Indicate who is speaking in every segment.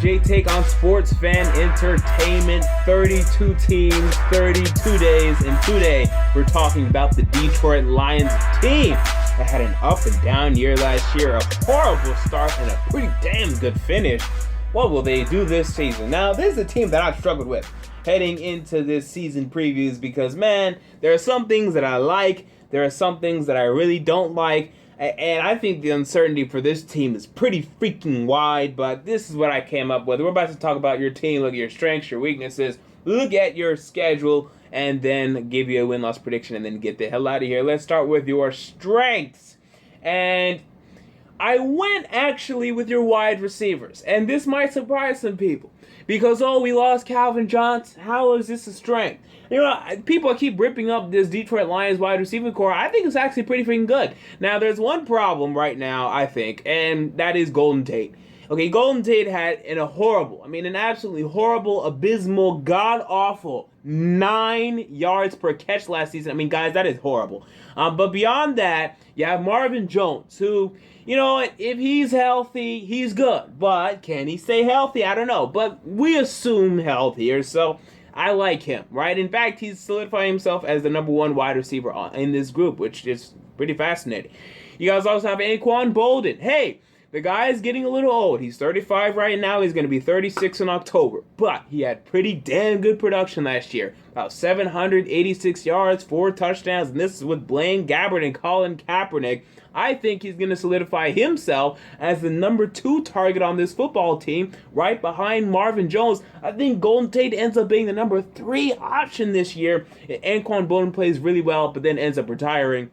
Speaker 1: TJ take on Sports Fan Entertainment. 32 teams, 32 days, and today we're talking about the Detroit Lions team that had an up and down year last year, a horrible start and a pretty damn good finish. What will they do this season? Now, this is a team that I've struggled with heading into this season previews because, man, there are some things that I like, there are some things that I really don't like, and I think the uncertainty for this team is pretty freaking wide, but this is what I came up with. We're about to talk about your team, look at your strengths, your weaknesses, look at your schedule, and then give you a win-loss prediction, and then get the hell out of here. Let's start with your strengths. And I went actually with your wide receivers, and this might surprise some people because, we lost Calvin Johnson. How is this a strength? You know, people keep ripping up this Detroit Lions wide receiver core. I think it's actually pretty freaking good. Now, there's one problem right now, I think, and that is Golden Tate. Okay, Golden Tate had an absolutely horrible, abysmal, god-awful 9 yards per catch last season. I mean, guys, that is horrible. But beyond that, you have Marvin Jones, who, you know, if he's healthy, he's good. But can he stay healthy? I don't know. But we assume healthier, so I like him, right? In fact, he's solidifying himself as the number one wide receiver in this group, which is pretty fascinating. You guys also have Anquan Boldin. Hey, the guy is getting a little old. He's 35 right now. He's going to be 36 in October. But he had pretty damn good production last year. About 786 yards, 4 touchdowns, and this is with Blaine Gabbert and Colin Kaepernick. I think he's going to solidify himself as the number 2 target on this football team, right behind Marvin Jones. I think Golden Tate ends up being the number 3 option this year. Anquan Boldin plays really well, but then ends up retiring.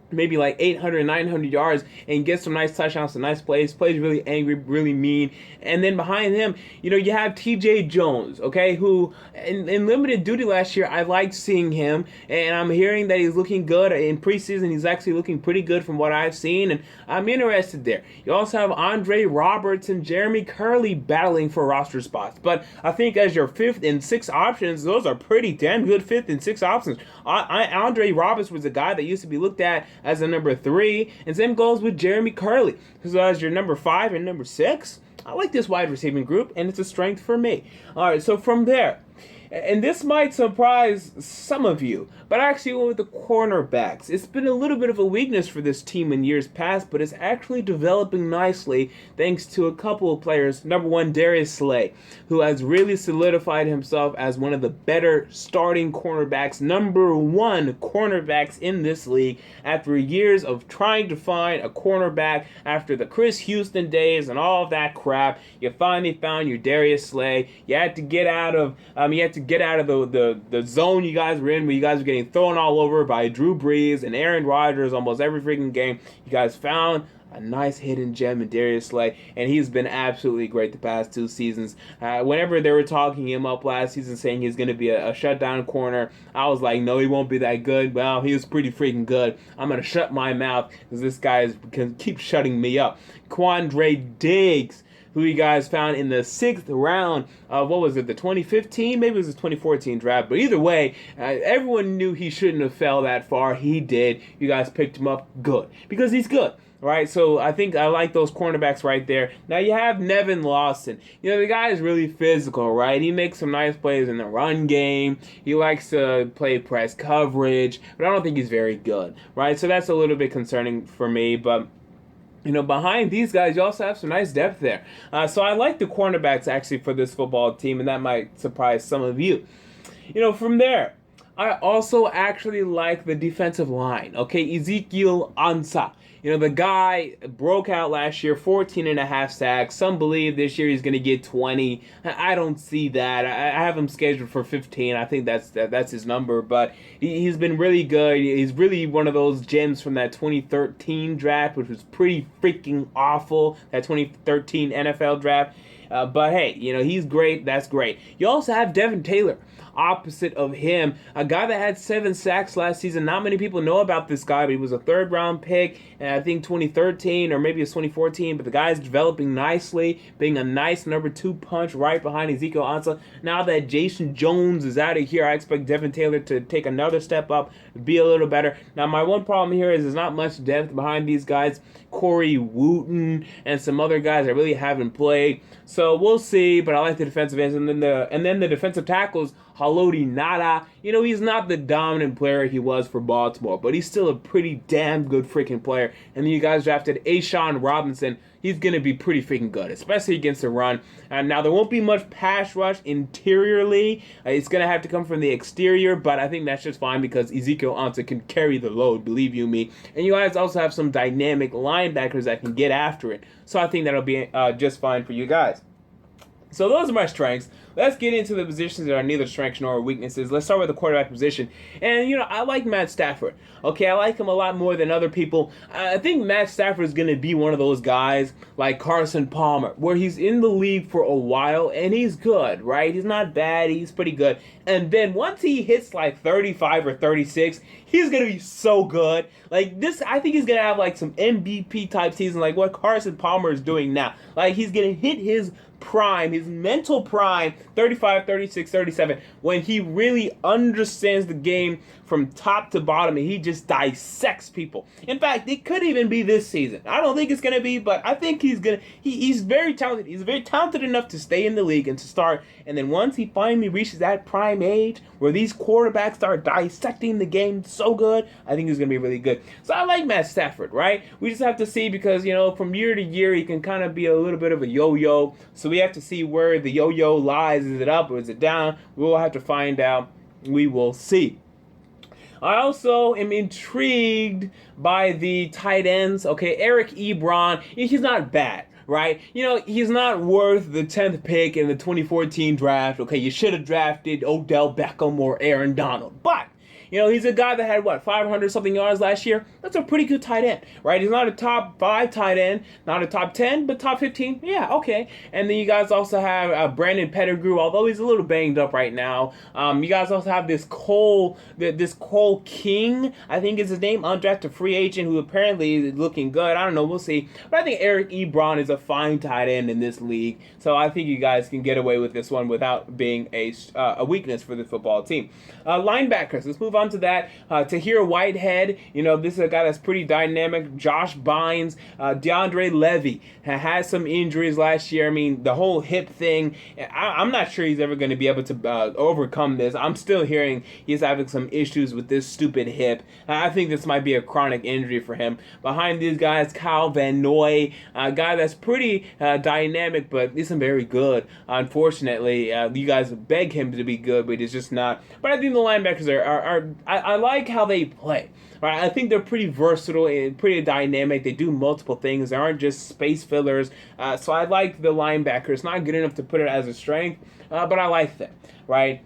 Speaker 1: Maybe like 800, 900 yards and gets some nice touchdowns, some nice plays really angry, really mean. And then behind him, you know, you have TJ Jones, okay, who in limited duty last year, I liked seeing him, and I'm hearing that he's looking good. In preseason, he's actually looking pretty good from what I've seen, and I'm interested there. You also have Andre Roberts and Jeremy Curley battling for roster spots, but I think as your 5th and 6th options, those are pretty damn good 5th and 6th options. Andre Roberts was a guy that used to be looked at as a number 3, and same goes with Jeremy Curley. So as your number 5 and number 6, I like this wide receiving group, and it's a strength for me. All right, so from there, and this might surprise some of you, but I actually went with the cornerbacks. It's been a little bit of a weakness for this team in years past, but it's actually developing nicely thanks to a couple of players. Number 1, Darius Slay, who has really solidified himself as one of the better starting cornerbacks, number 1 cornerbacks in this league. After years of trying to find a cornerback after the Chris Houston days and all of that crap, you finally found your Darius Slay. You had to get out of the zone you guys were in, where you guys were getting thrown all over by Drew Brees and Aaron Rodgers almost every freaking game. You guys found a nice hidden gem in Darius Slay, and he's been absolutely great the past 2 seasons. Whenever they were talking him up last season, saying he's going to be a shutdown corner, I was like, no, he won't be that good. Well, he was pretty freaking good. I'm going to shut my mouth because this guy can keep shutting me up. Quandre Diggs, who you guys found in the 6th round of, the 2015? Maybe it was the 2014 draft. But either way, everyone knew he shouldn't have fell that far. He did. You guys picked him up good because he's good. Right, so I think I like those cornerbacks right there. Now you have Nevin Lawson. You know, the guy is really physical, right? He makes some nice plays in the run game. He likes to play press coverage, but I don't think he's very good, right? So that's a little bit concerning for me, but you know, behind these guys, you also have some nice depth there. So I like the cornerbacks actually for this football team, and that might surprise some of you. You know, from there, I also actually like the defensive line. Okay, Ezekiel Ansah. You know, the guy broke out last year, 14.5 sacks. Some believe this year he's going to get 20. I don't see that. I have him scheduled for 15. I think that's his number. But he's been really good. He's really one of those gems from that 2013 draft, which was pretty freaking awful, that 2013 NFL draft. But hey, you know, he's great. That's great. You also have Devin Taylor opposite of him, a guy that had 7 sacks last season. Not many people know about this guy, but he was a 3rd round pick, and I think 2013 or maybe it's 2014, but the guy's developing nicely, being a nice number 2 punch right behind Ezekiel Ansah. Now that Jason Jones is out of here, I expect Devin Taylor to take another step up, be a little better. Now, my one problem here is there's not much depth behind these guys. Corey Wooten and some other guys that really haven't played. So we'll see, but I like the defensive ends, and then the defensive tackles. Haloti Nada, he's not the dominant player he was for Baltimore, but he's still a pretty damn good freaking player. And then you guys drafted Ashawn Robinson. He's going to be pretty freaking good, especially against the run. And now there won't be much pass rush interiorly. It's going to have to come from the exterior, but I think that's just fine because Ezekiel Ansah can carry the load, believe you me. And you guys also have some dynamic linebackers that can get after it. So I think that'll be just fine for you guys. So those are my strengths. Let's get into the positions that are neither strengths nor weaknesses. Let's start with the quarterback position. And, I like Matt Stafford. Okay, I like him a lot more than other people. I think Matt Stafford is going to be one of those guys like Carson Palmer, where he's in the league for a while, and he's good, right? He's not bad. He's pretty good. And then once he hits like 35 or 36, he's going to be so good. Like this, I think he's going to have like some MVP type season, like what Carson Palmer is doing now. Like he's going to hit his prime, his mental prime, 35, 36, 37, when he really understands the game from top to bottom and he just dissects people. In fact, it could even be this season. I don't think it's going to be, but I think he's very talented. He's very talented enough to stay in the league and to start. And then once he finally reaches that prime age where these quarterbacks start dissecting the game so good, I think he's going to be really good. So I like Matt Stafford, right? We just have to see because, from year to year, he can kind of be a little bit of a yo-yo. So we have to see where the yo-yo lies. Is it up or is it down? We'll have to find out. We will see. I also am intrigued by the tight ends. Okay, Eric Ebron, he's not bad, right? He's not worth the 10th pick in the 2014 draft. Okay, you should have drafted Odell Beckham or Aaron Donald. But he's a guy that had, 500-something yards last year? That's a pretty good tight end, right? He's not a top 5 tight end, not a top 10, but top 15. Yeah, okay. And then you guys also have Brandon Pettigrew, although he's a little banged up right now. You guys also have this Cole King, I think is his name, undrafted free agent, who apparently is looking good. I don't know, we'll see. But I think Eric Ebron is a fine tight end in this league, so I think you guys can get away with this one without being a weakness for the football team. Linebackers, let's move on to that. Tahir Whitehead, this is a guy that's pretty dynamic. Josh Bynes, DeAndre Levy had some injuries last year. I mean, the whole hip thing, I'm not sure he's ever going to be able to overcome this. I'm still hearing he's having some issues with this stupid hip. I think this might be a chronic injury for him. Behind these guys, Kyle Van Noy, a guy that's pretty dynamic, but isn't very good. Unfortunately, you guys beg him to be good, but he's just not. But I think the linebackers I like how they play. Right? I think they're pretty versatile and pretty dynamic. They do multiple things. They aren't just space fillers. So I like the linebackers. Not good enough to put it as a strength, but I like them. Right?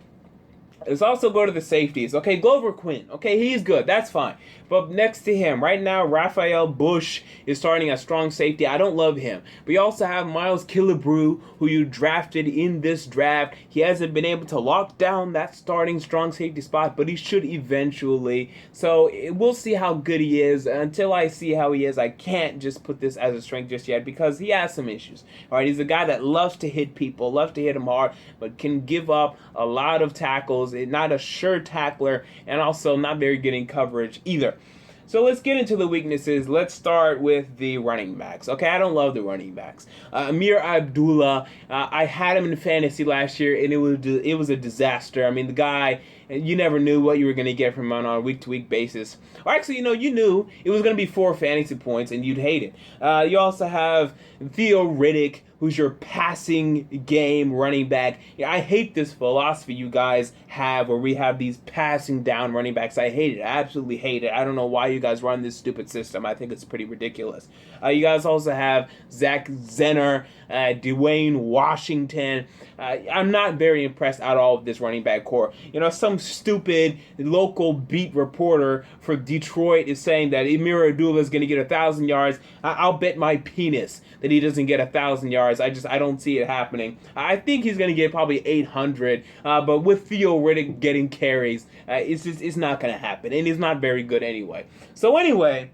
Speaker 1: Let's also go to the safeties. Okay, Glover Quinn. Okay, he's good. That's fine. But next to him, right now, Raphael Bush is starting a strong safety. I don't love him. But you also have Miles Killebrew, who you drafted in this draft. He hasn't been able to lock down that starting strong safety spot, but he should eventually. So we'll see how good he is. Until I see how he is, I can't just put this as a strength just yet because he has some issues. All right, he's a guy that loves to hit people, loves to hit them hard, but can give up a lot of tackles. Not a sure tackler, and also not very good in coverage either. So let's get into the weaknesses. Let's start with the running backs. Okay, I don't love the running backs. Ameer Abdullah, I had him in fantasy last year, and it was a disaster. I mean, the guy, you never knew what you were going to get from him on a week-to-week basis. Or actually, you knew it was going to be 4 fantasy points, and you'd hate it. You also have Theo Riddick, who's your passing game running back. I hate this philosophy you guys have where we have these passing down running backs. I hate it. I absolutely hate it. I don't know why you guys run this stupid system. I think it's pretty ridiculous. You guys also have Zach Zenner, Dwayne Washington. I'm not very impressed at all with this running back core. Some stupid local beat reporter for Detroit is saying that Ameer Abdullah is going to get 1,000 yards. I'll bet my penis that he doesn't get 1,000 yards. I don't see it happening. I think he's going to get probably 800, but with Theo Riddick getting carries, it's not going to happen, and he's not very good anyway. So anyway,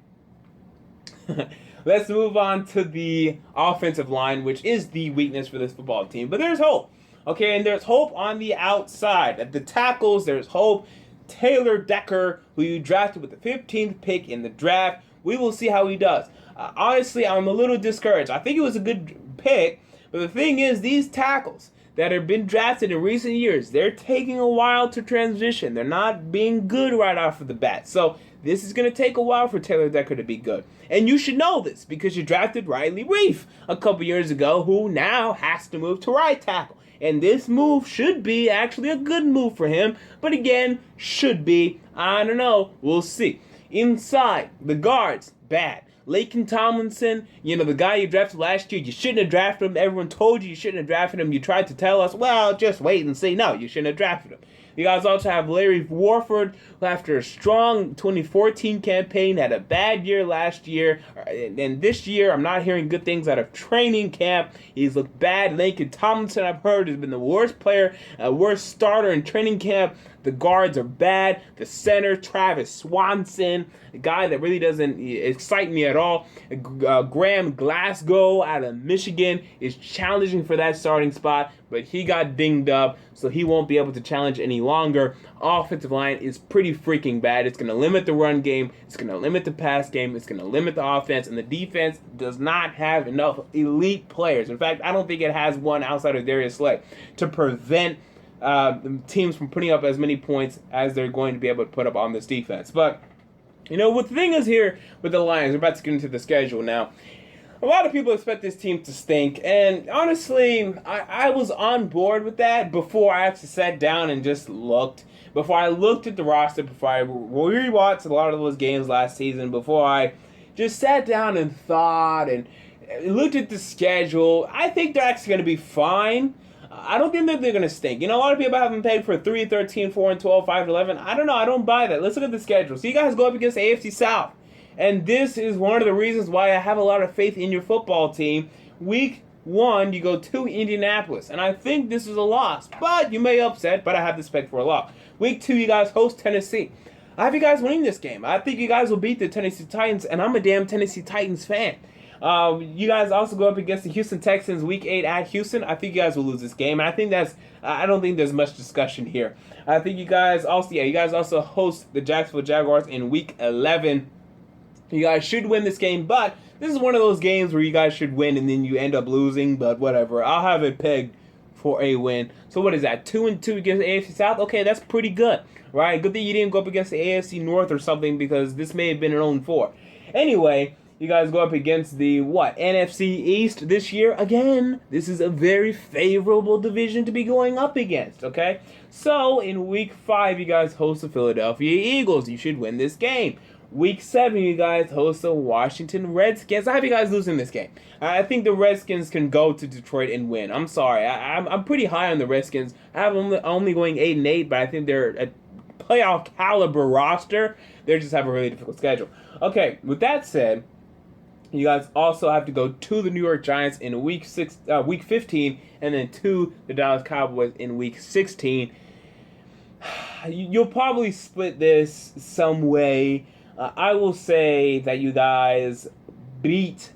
Speaker 1: let's move on to the offensive line, which is the weakness for this football team. But there's hope. Okay, and there's hope on the outside. At the tackles, there's hope. Taylor Decker, who you drafted with the 15th pick in the draft. We will see how he does. Honestly, I'm a little discouraged. I think it was a good pick, But the thing is, these tackles that have been drafted in recent years, they're taking a while to transition. They're not being good right off of the bat. So this is going to take a while for Taylor Decker to be good. And you should know this because you drafted Riley Reef a couple years ago, who now has to move to right tackle. And this move should be actually a good move for him. But again, should be. I don't know. We'll see. Inside, the guards, bad. Lakin Tomlinson, the guy you drafted last year, you shouldn't have drafted him. Everyone told you shouldn't have drafted him. You tried to tell us, well, just wait and see. No, you shouldn't have drafted him. You guys also have Larry Warford, who after a strong 2014 campaign had a bad year last year. And this year, I'm not hearing good things out of training camp. He's looked bad. Lakin Tomlinson, I've heard, has been the worst player, worst starter in training camp. The guards are bad. The center, Travis Swanson, a guy that really doesn't excite me at all. Graham Glasgow out of Michigan is challenging for that starting spot, but he got dinged up, so he won't be able to challenge any longer. Offensive line is pretty freaking bad. It's going to limit the run game. It's going to limit the pass game. It's going to limit the offense, and the defense does not have enough elite players. In fact, I don't think it has one outside of Darius Slay to prevent teams from putting up as many points as they're going to be able to put up on this defense. But, what the thing is here with the Lions, we're about to get into the schedule now. A lot of people expect this team to stink, and honestly, I was on board with that before I actually sat down and just looked. Before I looked at the roster, before I rewatched a lot of those games last season, before I just sat down and thought and looked at the schedule, I think they're actually going to be fine. I don't think that they're going to stink. A lot of people have them pegged for 3-13, 4-12, 5-11. I don't know. I don't buy that. Let's look at the schedule. So you guys go up against the AFC South. And this is one of the reasons why I have a lot of faith in your football team. Week 1, you go to Indianapolis. And I think this is a loss. But you may upset, but I have this pegged for a loss. Week 2, you guys host Tennessee. I have you guys winning this game. I think you guys will beat the Tennessee Titans, and I'm a damn Tennessee Titans fan. You guys also go up against the Houston Texans week 8 at Houston. I think you guys will lose this game. And I don't think there's much discussion here. I think you guys also host the Jacksonville Jaguars in week 11. You guys should win this game, but this is one of those games where you guys should win and then you end up losing, but whatever. I'll have it pegged for a win. So what is that? 2-2 against the AFC South? Okay, that's pretty good, right? Good thing you didn't go up against the AFC North or something, because this may have been an 0-4. Anyway, you guys go up against the, NFC East this year. Again, this is a very favorable division to be going up against, okay? So, in week 5, you guys host the Philadelphia Eagles. You should win this game. Week 7, you guys host the Washington Redskins. I have you guys losing this game. I think the Redskins can go to Detroit and win. I'm sorry. I'm pretty high on the Redskins. I have them only going 8-8, but I think they're a playoff caliber roster. They just have a really difficult schedule. Okay, with that said, you guys also have to go to the New York Giants in week 15, and then to the Dallas Cowboys in week 16. You'll probably split this some way. I will say that you guys beat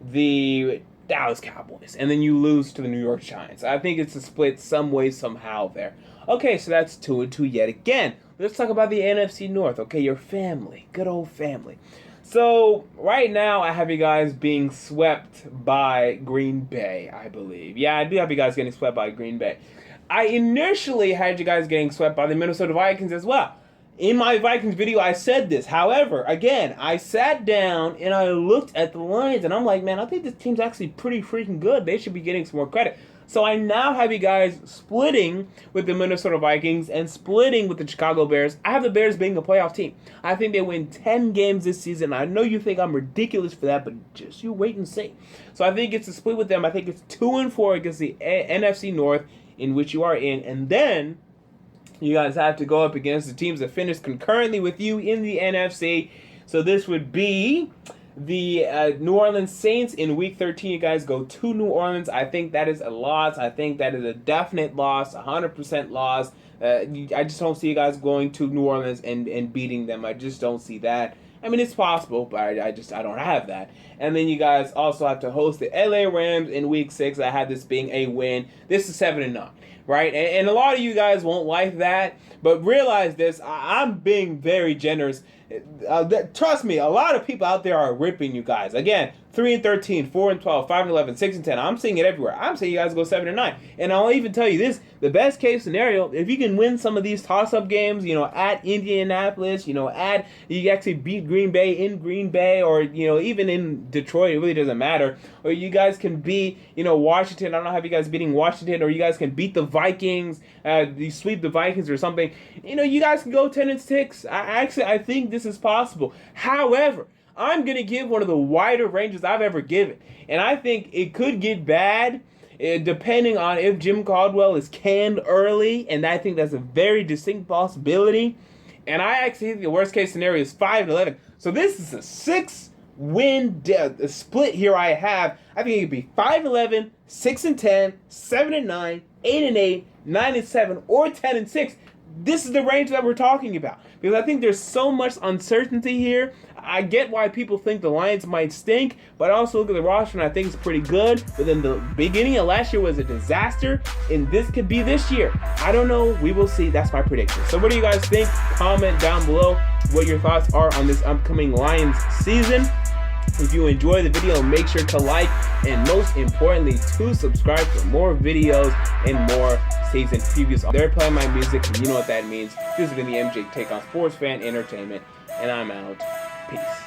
Speaker 1: the Dallas Cowboys, and then you lose to the New York Giants. I think it's a split some way, somehow there. Okay, so that's 2-2 yet again. Let's talk about the NFC North. Okay, your family. Good old family. So, right now, I have you guys being swept by Green Bay, I believe. Yeah, I do have you guys getting swept by Green Bay. I initially had you guys getting swept by the Minnesota Vikings as well. In my Vikings video, I said this. However, again, I sat down and I looked at the Lions, and I'm like, man, I think this team's actually pretty freaking good. They should be getting some more credit. So I now have you guys splitting with the Minnesota Vikings and splitting with the Chicago Bears. I have the Bears being a playoff team. I think they win 10 games this season. I know you think I'm ridiculous for that, but just you wait and see. So I think it's a split with them. I think it's 2-4 against the NFC North, in which you are in. And then you guys have to go up against the teams that finished concurrently with you in the NFC. So this would be the New Orleans Saints in week 13. You guys go to New Orleans. I think that is a loss. I think that is a definite loss, 100% loss. I just don't see you guys going to New Orleans and beating them. I just don't see that. I mean, it's possible, but I don't have that. And then you guys also have to host the LA Rams in week 6. I have this being a win. This is 7-9. right? And a lot of you guys won't like that, but realize this, I'm being very generous. Trust me, a lot of people out there are ripping you guys. Again, 3-13, 4-12, 5-11, 6-10. I'm seeing it everywhere. I'm saying you guys go 7-9. And I'll even tell you this, the best case scenario, if you can win some of these toss-up games, at Indianapolis, you actually beat Green Bay in Green Bay, or, even in Detroit, it really doesn't matter. Or you guys can beat, Washington. I don't know how you guys beating Washington, or you guys can beat the Vikings, you sweep the Vikings or something. You guys can go 10-6. I think this is possible. However, I'm going to give one of the wider ranges I've ever given. And I think it could get bad depending on if Jim Caldwell is canned early. And I think that's a very distinct possibility. And I actually think the worst case scenario is 5-11. So this is a 6-win split here I have. I think it could be 5-11, 6-10, 7-9, 8-8, 9-7, or 10-6. This is the range that we're talking about. Because I think there's so much uncertainty here. I get why people think the Lions might stink, but I also look at the roster and I think it's pretty good. But then the beginning of last year was a disaster, and this could be this year. I don't know. We will see. That's my prediction. So what do you guys think? Comment down below what your thoughts are on this upcoming Lions season. If you enjoy the video, make sure to like, and most importantly, to subscribe for more videos and more season previews. They're playing my music, and you know what that means. This has been the MJ Take on Sports Fan Entertainment, and I'm out. Peace.